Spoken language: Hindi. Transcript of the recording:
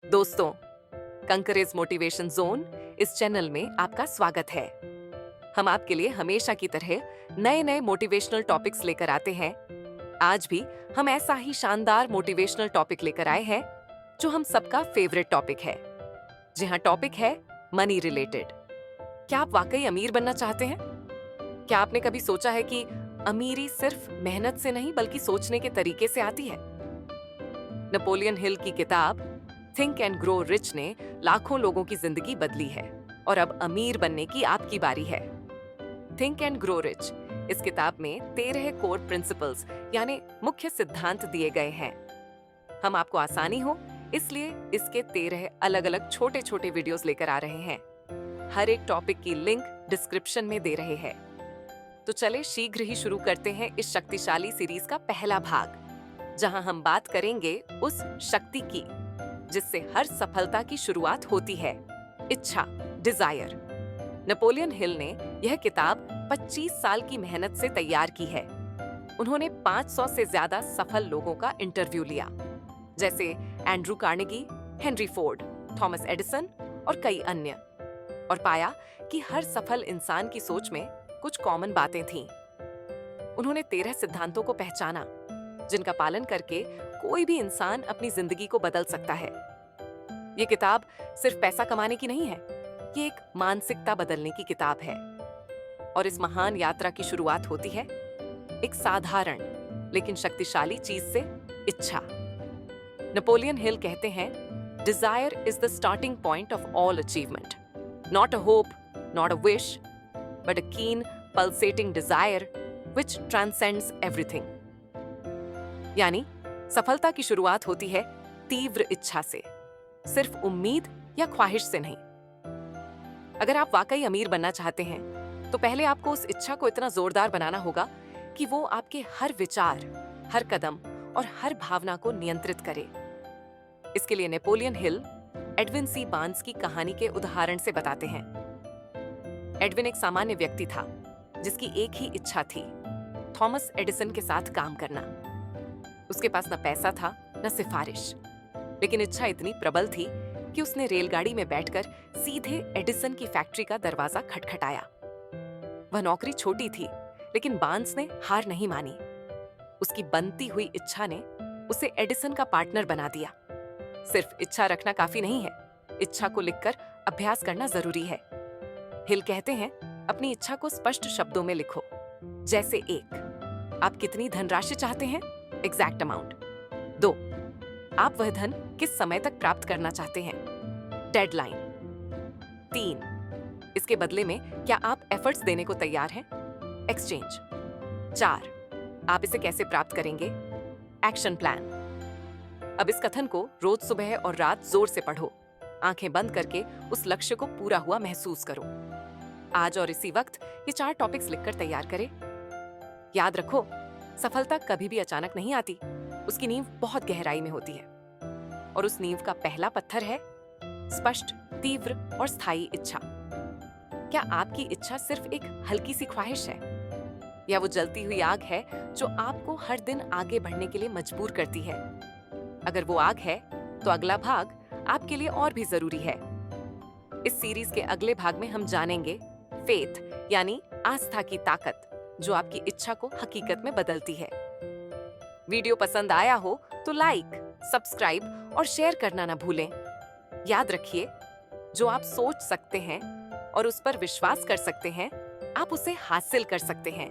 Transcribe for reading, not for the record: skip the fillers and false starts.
दोस्तों, कंकरेज मोटिवेशन जोन इस चैनल में आपका स्वागत है। हम आपके लिए हमेशा की तरह नए नए मोटिवेशनल टॉपिक्स लेकर आते हैं। आज भी हम ऐसा ही शानदार मोटिवेशनल टॉपिक लेकर आए हैं जो हम सबका फेवरेट टॉपिक है। जी हाँ, टॉपिक है मनी रिलेटेड। क्या आप वाकई अमीर बनना चाहते हैं? क्या आपने कभी सोचा है कि अमीरी सिर्फ मेहनत से नहीं बल्कि सोचने के तरीके से आती है? नेपोलियन हिल की किताब थिंक एंड ग्रो रिच ने लाखों लोगों की जिंदगी बदली है और अब अमीर बनने की आपकी बारी है। थिंक एंड ग्रो रिच इस किताब में 13 कोर प्रिंसिपल्स यानी मुख्य सिद्धांत दिए गए हैं। हम आपको आसानी हो इसलिए इसके 13 अलग अलग छोटे छोटे वीडियोस लेकर आ रहे हैं। हर एक टॉपिक की लिंक डिस्क्रिप्शन में दे रहे हैं। तो चले शीघ्र ही शुरू करते हैं इस शक्तिशाली सीरीज का पहला भाग, जहां हम बात करेंगे उस शक्ति की जिससे हर सफलता की शुरुआत होती है, इच्छा, डिजायर। नेपोलियन हिल ने यह किताब 25 साल की मेहनत से तैयार की है। उन्होंने 500 से ज्यादा सफल लोगों का इंटरव्यू लिया, जैसे Andrew Carnegie, Henry Ford, Thomas Edison और कई अन्य, और पाया कि हर सफल इंसान की सोच में कुछ कॉमन बातें थीं। उन्होंने 13 सिद्धांतों को पहचाना जिनका पालन करके कोई भी इंसान अपनी जिंदगी को बदल सकता है। ये किताब सिर्फ पैसा कमाने की नहीं है, ये एक मानसिकता बदलने की किताब है। और इस महान यात्रा की शुरुआत होती है एक साधारण लेकिन शक्तिशाली चीज से, इच्छा। नेपोलियन हिल कहते हैं, desire is the starting point of all achievement, not a hope, not a wish, but a keen pulsating desire which transcends everything. यानी सफलता की शुरुआत होती है तीव्र इच्छा से, सिर्फ उम्मीद या ख्वाहिश से नहीं। अगर आप वाकई अमीर बनना चाहते हैं तो पहले आपको उस इच्छा को इतना जोरदार बनाना होगा कि वो आपके हर विचार, हर कदम और हर भावना को नियंत्रित करे। इसके लिए Napoleon Hill Edwin C Barnes की कहानी के उदाहरण से बताते हैं। एडविन एक सामान्य व्यक्ति था जिसकी एक ही इच्छा थी, थॉमस एडिसन के साथ काम करना। उसके पास न पैसा था न सिफारिश, लेकिन इच्छा इतनी प्रबल थी कि उसने रेलगाड़ी में बैठकर सीधे एडिसन की फैक्ट्री का दरवाजा खटखटाया। वह नौकरी छोटी थी, लेकिन बार्न्स ने हार नहीं मानी। उसकी बनती हुई इच्छा ने उसे एडिसन का पार्टनर बना दिया। सिर्फ इच्छा रखना काफी नहीं है, इच्छा को लिखकर अभ्यास करना जरूरी है। हिल कहते हैं, अपनी इच्छा को स्पष्ट शब्दों में लिखो, जैसे 1, आप कितनी धनराशि चाहते हैं, एग्जैक्ट अमाउंट। 2, आप वह धन किस समय तक प्राप्त करना चाहते हैं, डेडलाइन। 3, इसके बदले में क्या आप एफर्ट्स देने को तैयार हैं, एक्सचेंज। 4, आप इसे कैसे प्राप्त करेंगे, एक्शन प्लान। अब इस कथन को रोज सुबह और रात जोर से पढ़ो, आंखें बंद करके उस लक्ष्य को पूरा हुआ महसूस करो। आज और इसी वक्त ये 4 टॉपिक्स लिखकर तैयार करें। याद रखो, सफलता कभी भी अचानक नहीं आती, उसकी नींव बहुत गहराई में होती है। और उस नींव का पहला पत्थर है स्पष्ट, तीव्र और स्थायी इच्छा। क्या आपकी इच्छा सिर्फ एक हल्की सी ख्वाहिश है, या वो जलती हुई आग है जो आपको हर दिन आगे बढ़ने के लिए मजबूर करती है? अगर वो आग है तो अगला भाग आपके लिए और भी जरूरी है। इस सीरीज के अगले भाग में हम जानेंगे फेथ यानी आस्था की ताकत, जो आपकी इच्छा को हकीकत में बदलती है। वीडियो पसंद आया हो तो लाइक, सब्सक्राइब और शेयर करना ना भूलें। याद रखिए, जो आप सोच सकते हैं और उस पर विश्वास कर सकते हैं, आप उसे हासिल कर सकते हैं।